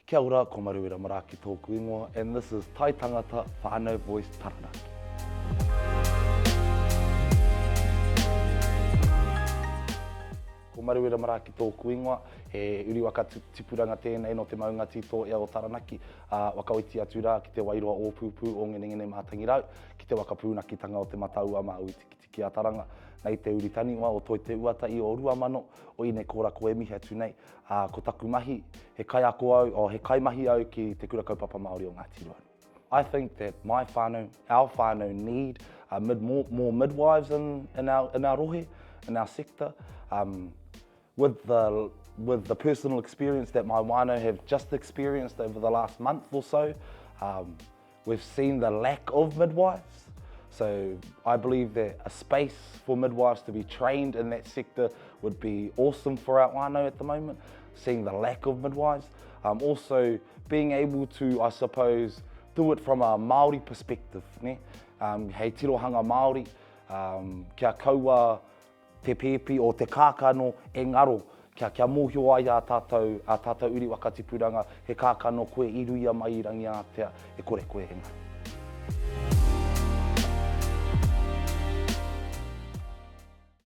Kia ora, ko Maruira Mara ki tōku ingoa, and this is Tai Tangata Whānau Voice Taranaki. Ko Maruira Mara ki tōku ingoa, he uri waka tipuranga tēnei no te maunga tito ea o Taranaki, wakaoiti atu rā ki te wairoa o pūpū o ngene mātangi rau, ki te wakapunakitanga o te mataua mā ui tiki a taranga. Nei te uri taniwa o toi te uatai o rua mano, o ine kōra ko e mihi atu nei, ko taku mahi, he kai ako au, o he kai mahi au ki te kura kaupapa Māori o Ngā Tiroanu. I think that my whānau, our whānau need more midwives in our rohe, in our sector. With the personal experience that my whānau have just experienced over the last month or so, we've seen the lack of midwives. So I believe that a space for midwives to be trained in that sector would be awesome for our whānau at the moment, seeing the lack of midwives. Also being able to, I suppose, do it from a Māori perspective. Ne? Hei tirohanga Māori, kia kaua te pepe o te kākano e ngaro, kia mōhio ai a tātou uri wakatipuranga, he kākano koe iruia mai i rangi ātea, e kore koe e ngaro.